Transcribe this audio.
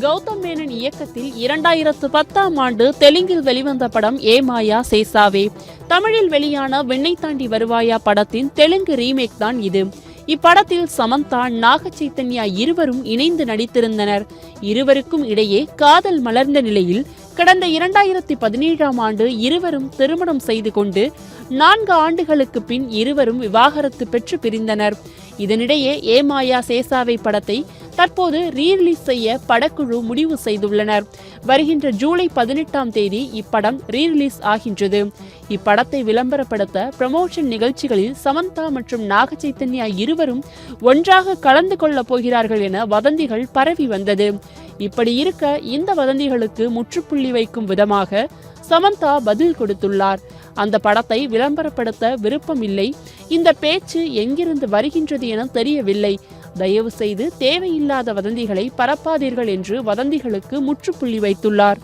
கௌதம் மேனன் இயக்கத்தில் 2010ஆம் ஆண்டு தெலுங்கில் வெளிவந்த படம் ஏ மாயா சேசாவே. தமிழில் வெளியான விண்ணை தாண்டி வருவாயா படத்தின் தெலுங்கு ரீமேக் தான் இது. இப்படத்தில் சமந்தா, நாக சைத்தன்யா இருவரும் இணைந்து நடித்திருந்தனர். இருவருக்கும் இடையே காதல் மலர்ந்த நிலையில் கடந்த 2017ஆம் ஆண்டு இருவரும் திருமணம் செய்து கொண்டு 4 ஆண்டுகளுக்கு பின் இருவரும் விவாகரத்து பெற்று பிரிந்தனர். இதனிடையே ஏ மாயா சேசாவை படத்தை தற்போது ரீரிலீஸ் செய்ய படக்குழு முடிவு செய்துள்ளனர். வருகின்ற ஜூலை 18ஆம் தேதி இப்படம் ரீரிலீஸ் ஆகின்றது. இப்படத்தை விளம்பரப்படுத்த ப்ரமோஷன் நிகழ்ச்சிகளில் சமந்தா மற்றும் நாக சைத்தன்யா இருவரும் ஒன்றாக கலந்து கொள்ளப் போகிறார்கள் என வதந்திகள் பரவி வந்தது. இப்படி இருக்க இந்த வதந்திகளுக்கு முற்றுப்புள்ளி வைக்கும் விதமாக சமந்தா பதில் கொடுத்துள்ளார். அந்த படத்தை விளம்பரப்படுத்த விருப்பமில்லை. இந்த பேச்சு எங்கிருந்து வருகின்றது என தெரியவில்லை. தயவு செய்து தேவையில்லாத வதந்திகளை பரப்பாதீர்கள் என்று வதந்திகளுக்கு முற்றுப்புள்ளி வைத்துள்ளார்.